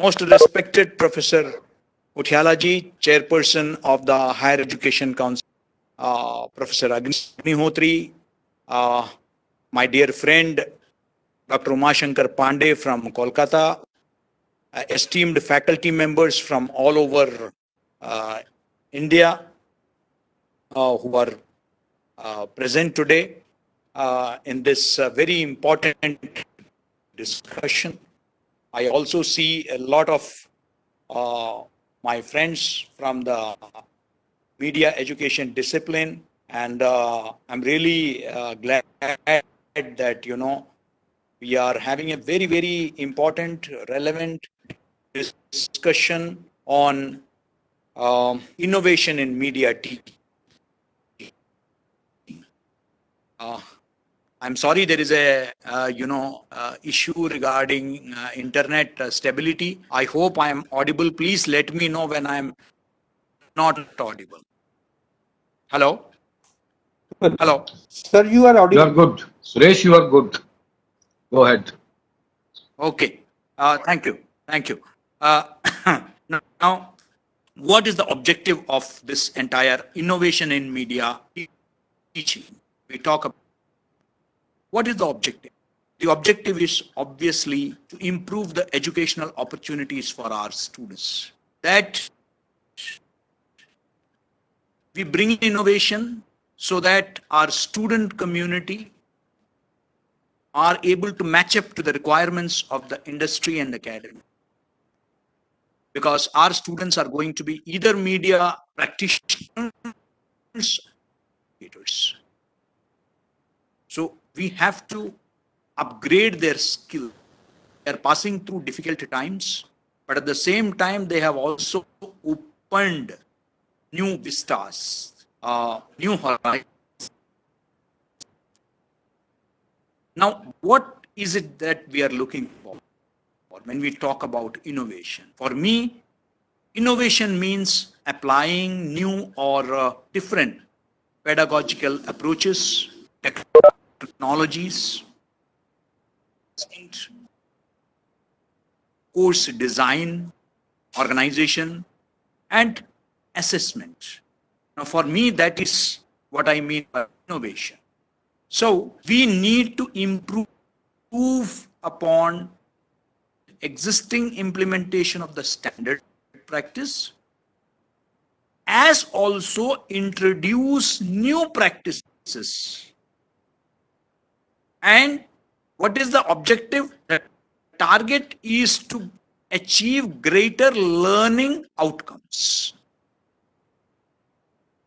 Most respected Professor Uthialaji, Chairperson of the Higher Education Council, Professor Agnihotri, my dear friend Dr. Umashankar Pandey from Kolkata, esteemed faculty members from all over India who are present today in this very important discussion. I also see a lot of my friends from the media education discipline, and I'm really glad that we are having a very, very important, relevant discussion on innovation in media teaching. I'm sorry, there is a issue regarding internet stability. I hope I am audible. Please let me know when I am not audible. Hello. Hello. Sir, you are audible. You are good. Suresh, you are good. Go ahead. Okay. Thank you. Thank you. Now, what is the objective of this entire innovation in media teaching? We talk about what is the objective? The objective is obviously to improve the educational opportunities for our students. That we bring in innovation so that our student community are able to match up to the requirements of the industry and academy. Because our students are going to be either media practitioners, so we have to upgrade their skill. They are passing through difficult times, but at the same time, they have also opened new vistas, new horizons. Now, what is it that we are looking for when we talk about innovation? For me, innovation means applying new or different pedagogical approaches, technologies, course design, organization, and assessment. Now, for me, that is what I mean by innovation. So, we need to improve upon existing implementation of the standard practice, as also introduce new practices. And what is the objective? The target is to achieve greater learning outcomes.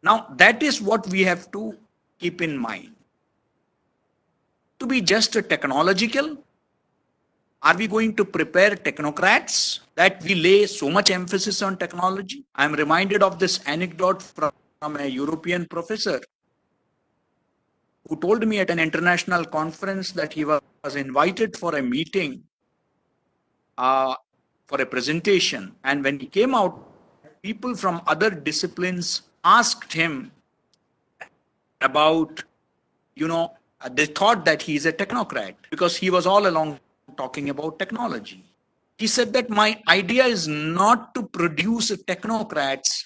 Now, that is what we have to keep in mind. To be just a technological, are we going to prepare technocrats that we lay so much emphasis on technology? I am reminded of this anecdote from a European professor who told me at an international conference that he was invited for a meeting, for a presentation. And when he came out, people from other disciplines asked him about, they thought that he is a technocrat because he was all along talking about technology. He said that my idea is not to produce technocrats,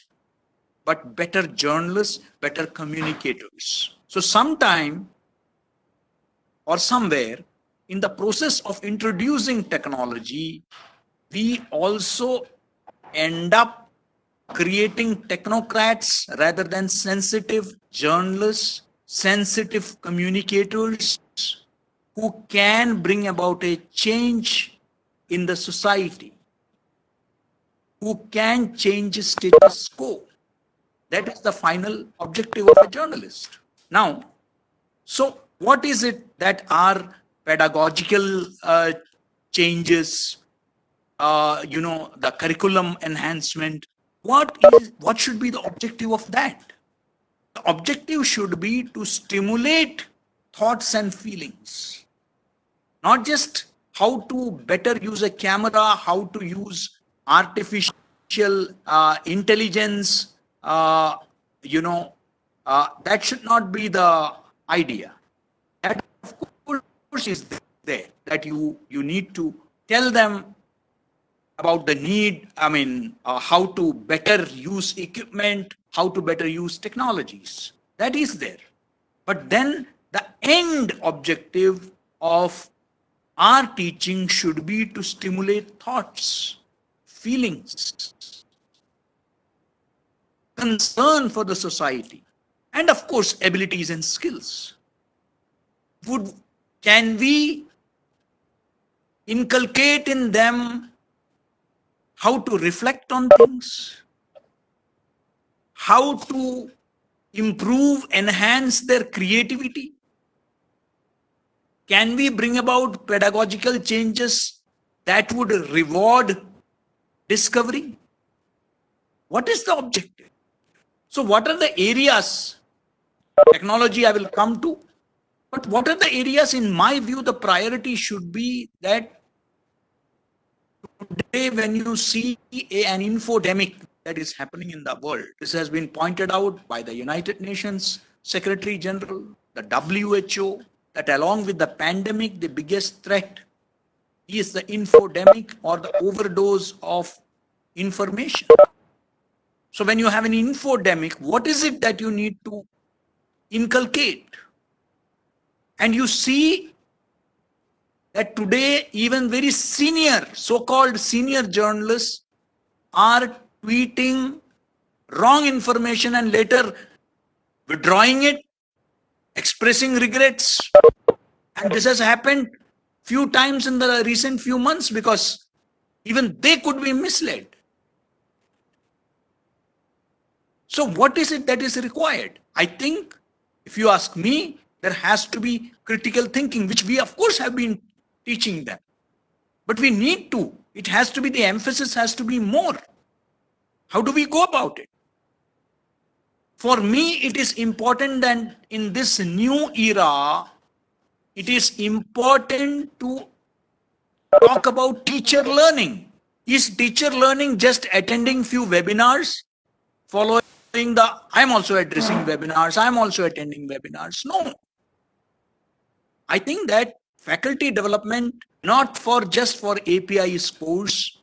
but better journalists, better communicators. So sometime or somewhere in the process of introducing technology, we also end up creating technocrats rather than sensitive journalists, sensitive communicators who can bring about a change in the society, who can change status quo. That is the final objective of a journalist. Now, so what is it that are pedagogical changes, the curriculum enhancement? What should be the objective of that? The objective should be to stimulate thoughts and feelings, not just how to better use a camera, how to use artificial intelligence. That should not be the idea. That of course is there, that you need to tell them about the need, how to better use equipment, how to better use technologies. That is there. But then the end objective of our teaching should be to stimulate thoughts, feelings, concern for the society, and of course, abilities and skills. Can we inculcate in them how to reflect on things, how to improve, enhance their creativity? Can we bring about pedagogical changes that would reward discovery? What is the objective? So what are the areas? Technology I will come to, but what are the areas? In my view, the priority should be that today when you see an infodemic that is happening in the world, this has been pointed out by the United Nations Secretary General, the WHO, that along with the pandemic, the biggest threat is the infodemic or the overdose of information. So when you have an infodemic, what is it that you need to inculcate? And you see that today even very senior, so-called senior journalists are tweeting wrong information and later withdrawing it, expressing regrets. And this has happened few times in the recent few months because even they could be misled. So what is it that is required? I think, if you ask me, there has to be critical thinking, which we of course have been teaching them. But we need to. It has to be, the emphasis has to be more. How do we go about it? For me, it is important that in this new era, it is important to talk about teacher learning. Is teacher learning just attending few webinars, following I'm also addressing webinars, I'm also attending webinars? No. I think that faculty development, not for just for API course.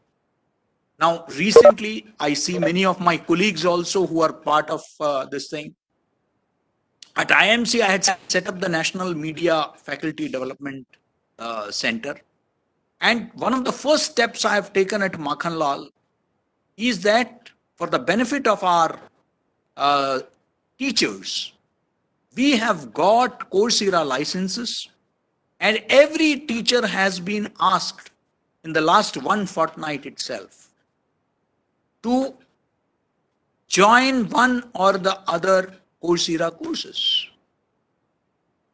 Now, recently, I see many of my colleagues also who are part of this thing. At IMC, I had set up the National Media Faculty Development Center. And one of the first steps I have taken at Makhanlal is that for the benefit of our teachers, we have got Coursera licenses, and every teacher has been asked in the last one fortnight itself to join one or the other Coursera courses.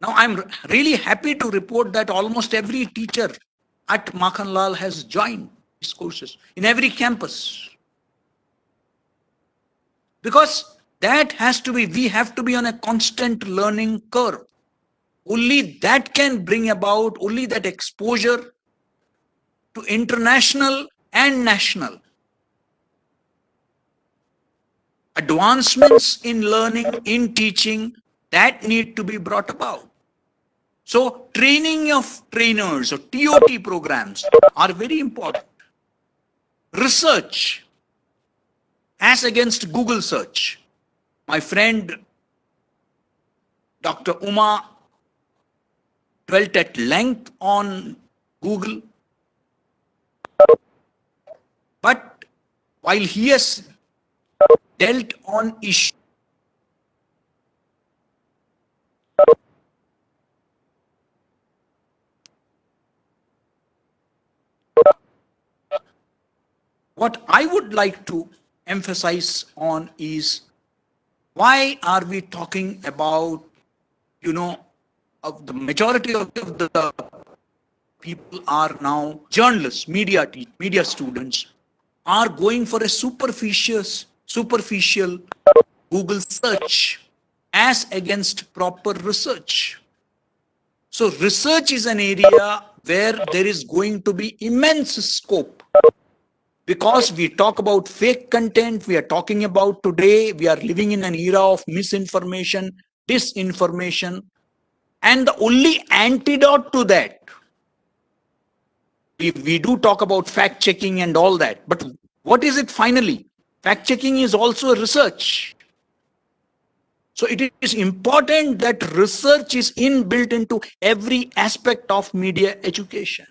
Now, I'm really happy to report that almost every teacher at Makhanlal has joined these courses in every campus. Because that has to be, we have to be on a constant learning curve. Only that can bring about, only that exposure to international and national advancements in learning, in teaching, that need to be brought about. So training of trainers or TOT programs are very important. Research as against Google search. My friend Dr. Uma dwelt at length on Google. But while he has dealt on issues, what I would like to emphasize on is, why are we talking about, of the majority of the people are now journalists, media students, are going for a superficial Google search as against proper research. So research is an area where there is going to be immense scope. Because we talk about fake content, we are talking about today, we are living in an era of misinformation, disinformation, and the only antidote to that we do talk about fact checking and all that, but what is it finally? Fact checking is also research. So it is important that research is inbuilt into every aspect of media education.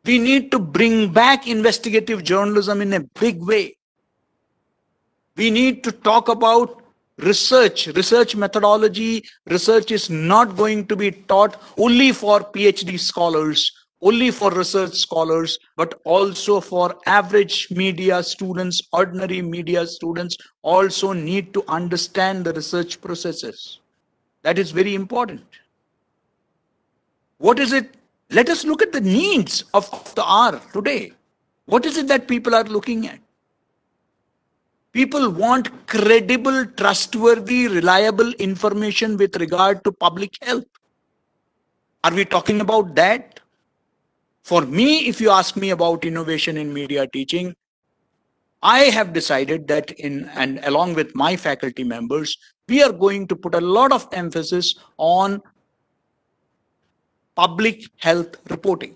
We need to bring back investigative journalism in a big way. We need to talk about research methodology. Research is not going to be taught only for PhD scholars, only for research scholars, but also for average media students, ordinary media students also need to understand the research processes. That is very important. What is it? Let us look at the needs of the hour today. What is it that people are looking at? People want credible, trustworthy, reliable information with regard to public health. Are we talking about that? For me, if you ask me about innovation in media teaching, I have decided that and along with my faculty members, we are going to put a lot of emphasis on public health reporting,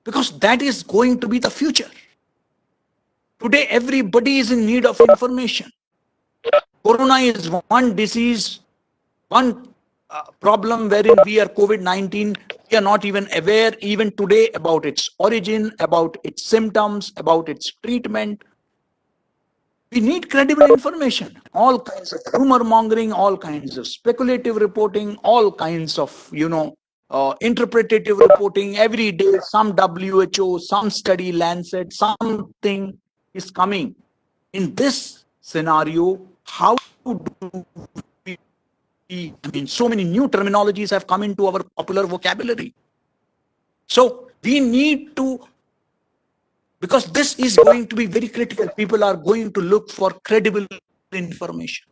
because that is going to be the future. Today, everybody is in need of information. Corona is one disease, one problem wherein we are COVID-19. We are not even aware even today about its origin, about its symptoms, about its treatment. We need credible information. All kinds of rumor mongering, all kinds of speculative reporting, all kinds of, interpretative reporting. Every day, some WHO, some study, Lancet, something is coming. In this scenario, how do so many new terminologies have come into our popular vocabulary. So we need to, because this is going to be very critical. People are going to look for credible information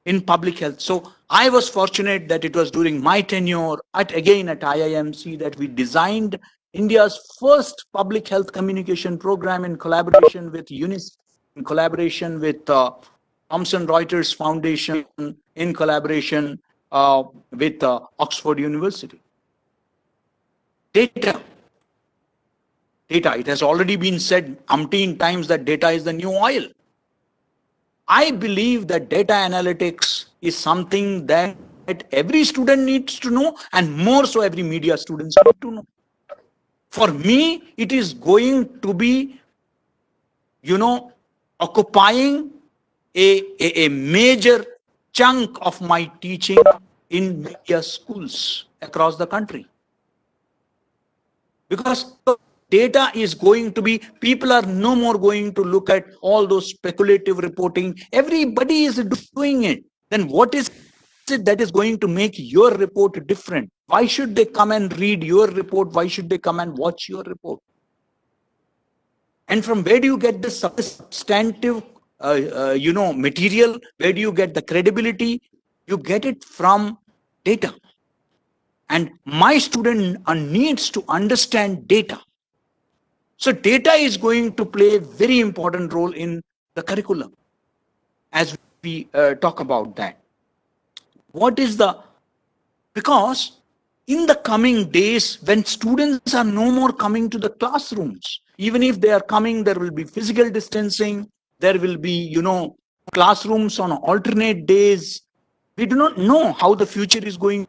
in public health. So I was fortunate that it was during my tenure at IIMC that we designed India's first public health communication program in collaboration with UNICEF, in collaboration with Thomson Reuters Foundation, in collaboration with Oxford University. Data. It has already been said umpteen times that data is the new oil. I believe that data analytics is something that every student needs to know, and more so every media students need to know. For me, it is going to be, occupying a major chunk of my teaching in media schools across the country. Because data is going to be, people are no more going to look at all those speculative reporting. Everybody is doing it. Then what is it that is going to make your report different? Why should they come and read your report? Why should they come and watch your report? And from where do you get this substantive material? Where do you get the credibility? You get it from data. And my student needs to understand data. So data is going to play a very important role in the curriculum as we talk about that. What is because in the coming days, when students are no more coming to the classrooms, even if they are coming, there will be physical distancing, there will be, classrooms on alternate days. We do not know how the future is going.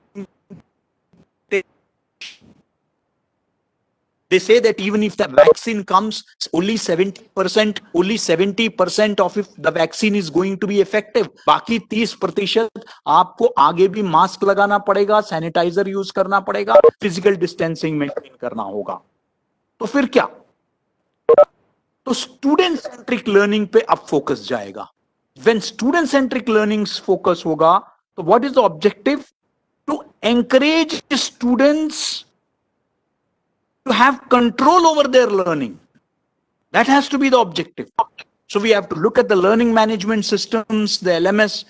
They say that even if the vaccine comes, only 70% of if the vaccine is going to be effective. बाकी 30% आपको आगे भी mask लगाना पड़ेगा, sanitiser use करना पड़ेगा, physical distancing maintain करना होगा. तो फिर क्या? तो स्टूडेंट सेंट्रिक लर्निंग पे अब फोकस जाएगा. When student centric learning focus होगा, तो what is the objective? To encourage students to have control over their learning. That has to be the objective. So we have to look at the learning management systems, the LMS,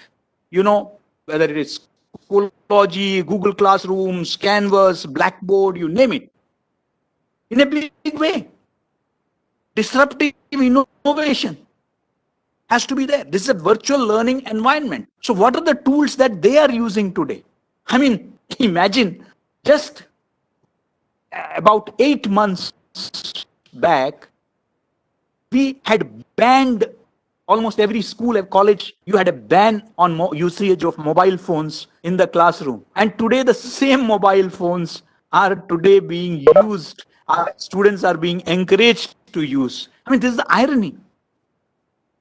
whether it is Schoology, Google Classrooms, Canvas, Blackboard, you name it, in a big way. Disruptive innovation has to be there. This is a virtual learning environment. So what are the tools that they are using today? I mean, imagine just about 8 months back, we had banned almost every school and college. You had a ban on usage of mobile phones in the classroom. And today the same mobile phones are today being used. Our students are being encouraged to use. I mean, this is the irony.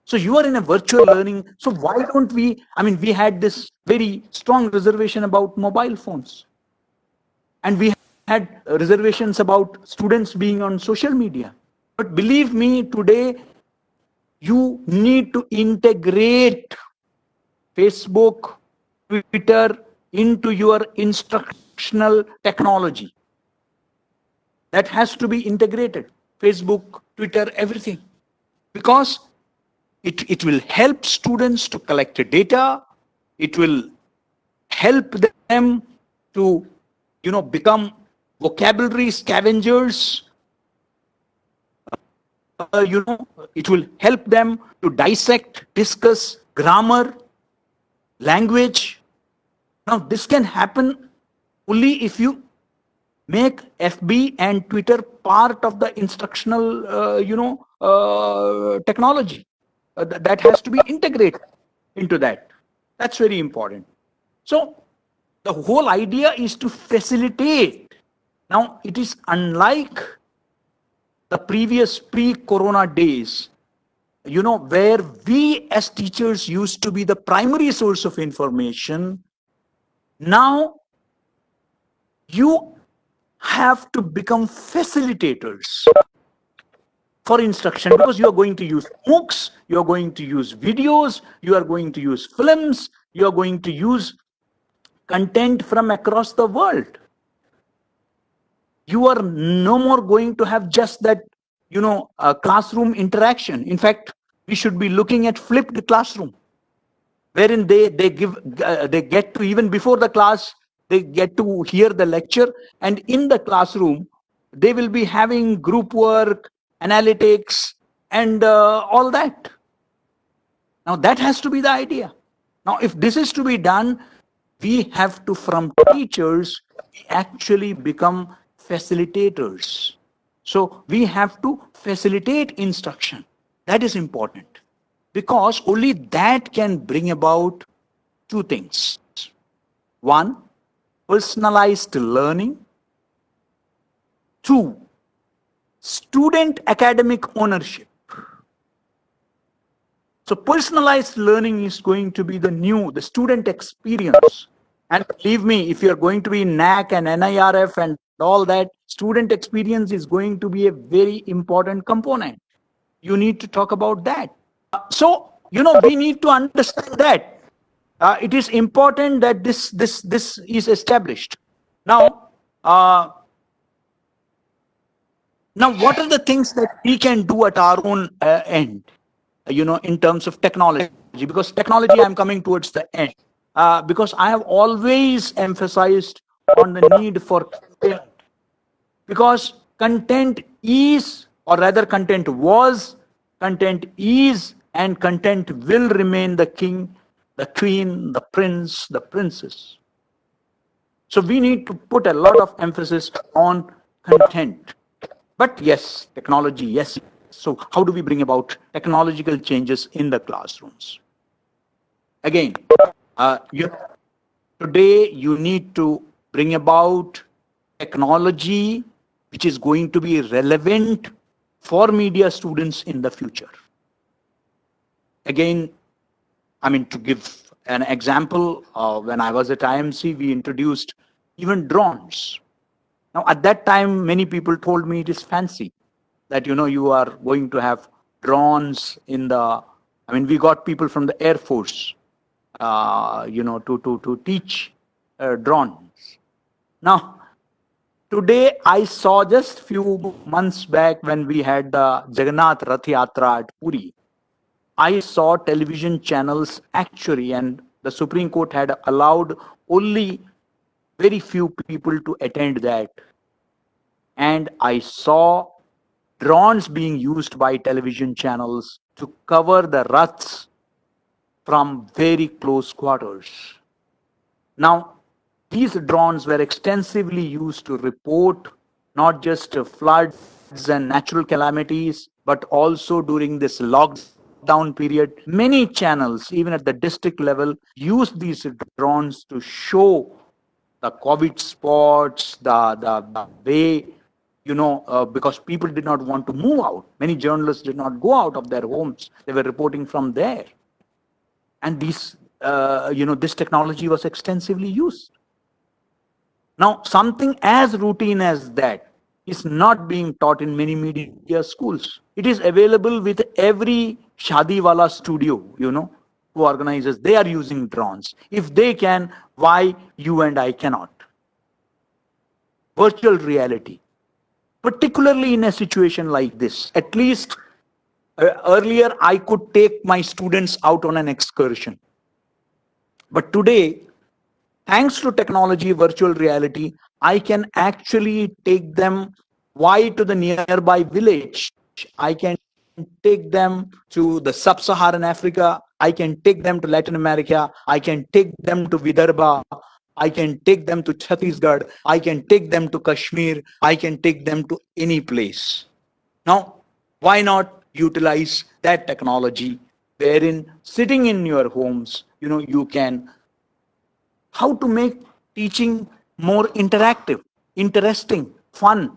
So you are in a virtual learning. So why don't we, we had this very strong reservation about mobile phones. And we had reservations about students being on social media. But believe me, today you need to integrate Facebook, Twitter into your instructional technology. That has to be integrated. Facebook, Twitter, everything. Because it will help students to collect data. It will help them to, become vocabulary scavengers. It will help them to dissect, discuss grammar, language. Now, this can happen only if you make FB and Twitter part of the instructional, technology. That has to be integrated into that. That's very important. So, the whole idea is to facilitate. Now, it is unlike the previous pre-corona days, where we as teachers used to be the primary source of information. Now, you have to become facilitators for instruction, because you are going to use MOOCs, you are going to use videos, you are going to use films, you are going to use content from across the world. You are no more going to have just that, classroom interaction. In fact, we should be looking at flipped classroom, wherein they get to, even before the class, they get to hear the lecture, and in the classroom, they will be having group work, analytics, and all that. Now, that has to be the idea. Now, if this is to be done, we have to, from teachers, actually become facilitators. So we have to facilitate instruction. That is important, because only that can bring about two things. One, personalized learning. Two, student academic ownership. So personalized learning is going to be the student experience. And believe me, if you're going to be NAC and NIRF and all that, student experience is going to be a very important component. You need to talk about that. So, we need to understand that. It is important that this is established. Now, what are the things that we can do at our own end, in terms of technology? Because technology, I'm coming towards the end. Because I have always emphasized on the need for content. Because content is, or rather content was, content is, and content will remain the king, the queen, the prince, the princess. So we need to put a lot of emphasis on content. But yes, technology, yes. So how do we bring about technological changes in the classrooms? Again, today you need to bring about technology which is going to be relevant for media students in the future. Again, to give an example, when I was at IMC, we introduced even drones. Now, at that time, many people told me it is fancy that, you are going to have drones in the, we got people from the Air Force, to teach drones. Now, today I saw just few months back when we had the Jagannath Rath Yatra at Puri, I saw television channels actually, and the Supreme Court had allowed only very few people to attend that. And I saw drones being used by television channels to cover the Raths from very close quarters. Now, these drones were extensively used to report not just floods and natural calamities, but also during this lockdown period, many channels, even at the district level, use these drones to show the COVID spots, the way, because people did not want to move out. Many journalists did not go out of their homes. They were reporting from there. And this technology was extensively used. Now, something as routine as that is not being taught in many media schools. It is available with every Shadiwala studio, who organizes. They are using drones. If they can, why you and I cannot? Virtual reality, particularly in a situation like this. At least earlier, I could take my students out on an excursion. But today, thanks to technology, virtual reality, I can actually take them to the nearby village. I can take them to the sub-Saharan Africa. I can take them to Latin America. I can take them to Vidarbha. I can take them to Chhattisgarh. I can take them to Kashmir. I can take them to any place. Now, why not utilize that technology wherein sitting in your homes, you can how to make teaching more interactive, interesting, fun.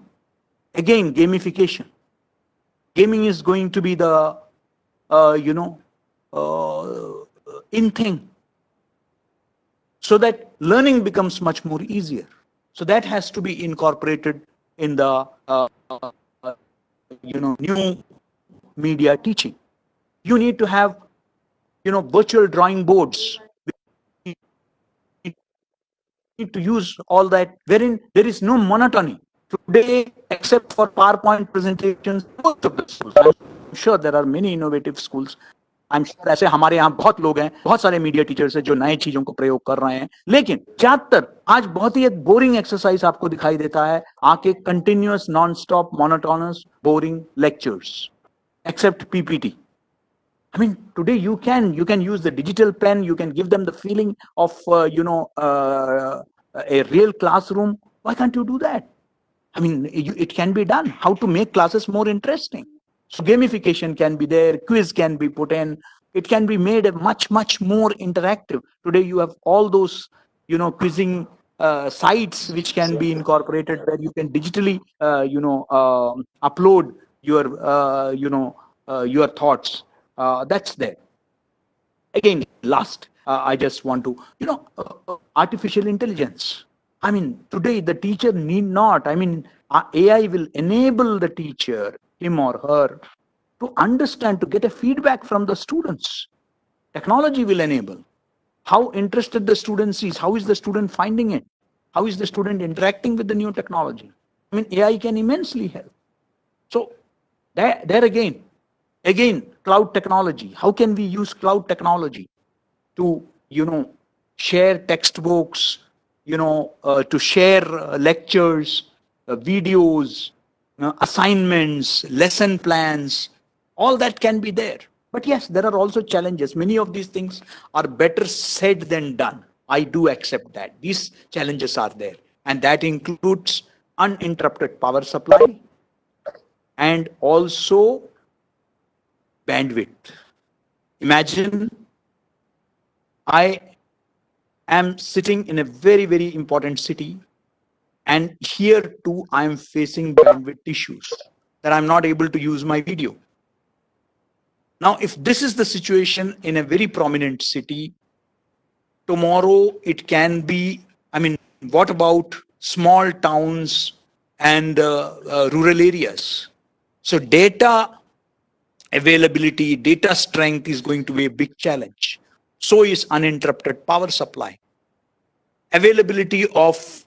Again, gamification. Gaming is going to be the, in thing. So that learning becomes much more easier. So that has to be incorporated in the, new media teaching. You need to have, virtual drawing boards. Need to use all that wherein there is no monotony. Today, except for PowerPoint presentations, most of the schools, I'm sure there are many innovative schools. I'm sure ऐसे हमारे यहाँ बहुत लोग हैं, बहुत सारे media teachers हैं जो नए चीजों को प्रयोग कर रहे हैं, लेकिन ज्यादातर आज बहुत ही एक बोरिंग एक्सरसाइज आपको दिखाई देता है, आके continuous non stop monotonous boring lectures except PPT. I mean, today you can use the digital pen. You can give them the feeling of a real classroom. Why can't you do that? I mean, it can be done. How to make classes more interesting? So gamification can be there. Quiz can be put in. It can be made much more interactive. Today you have all those quizzing sites which can be incorporated where you can digitally upload your thoughts. That's there. Again, last, I just want to, artificial intelligence. I mean, today the teacher need not, AI will enable the teacher, him or her, to understand, to get a feedback from the students. Technology will enable. How interested the student is, how is the student finding it? How is the student interacting with the new technology? I mean, AI can immensely help. So, there again, cloud technology. How can we use cloud technology to, share textbooks, to share lectures, videos, assignments, lesson plans? All that can be there. But yes, there are also challenges. Many of these things are better said than done. I do accept that. These challenges are there. And that includes uninterrupted power supply and also bandwidth. Imagine I am sitting in a very important city, and here too I am facing bandwidth issues that I'm not able to use my video. Now, if this is the situation in a very prominent city, tomorrow it can be, what about small towns and rural areas? So data availability, data strength is going to be a big challenge. So is uninterrupted power supply. Availability of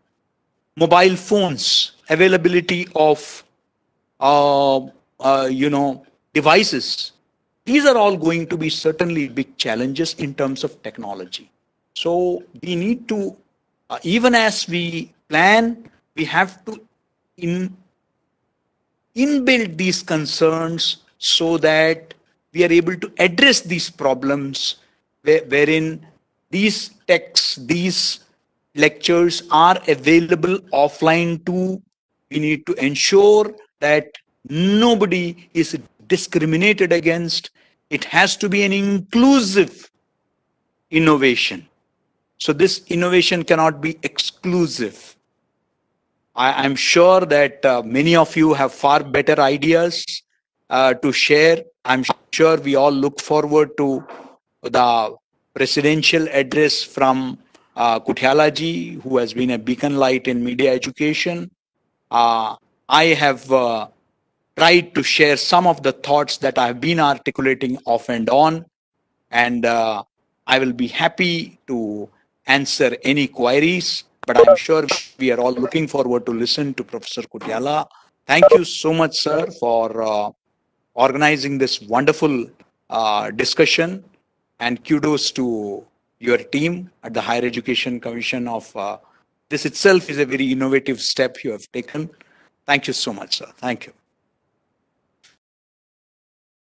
mobile phones, availability of devices. These are all going to be certainly big challenges in terms of technology. So we need to, even as we plan, we have to inbuild these concerns so that we are able to address these problems wherein these texts, these lectures are available offline too, we need to ensure that nobody is discriminated against. It has to be an inclusive innovation. So this innovation cannot be exclusive. I'm sure that many of you have far better ideas to share. I'm sure we all look forward to the presidential address from Kutyala ji, who has been a beacon light in media education. I have tried to share some of the thoughts that I have been articulating off and on, and I will be happy to answer any queries, but I'm sure we are all looking forward to listen to Professor Kutyala. Thank you so much, sir, for organizing this wonderful discussion, and kudos to your team at the Higher Education Commission of this itself is a very innovative step you have taken. Thank you so much, sir. Thank you.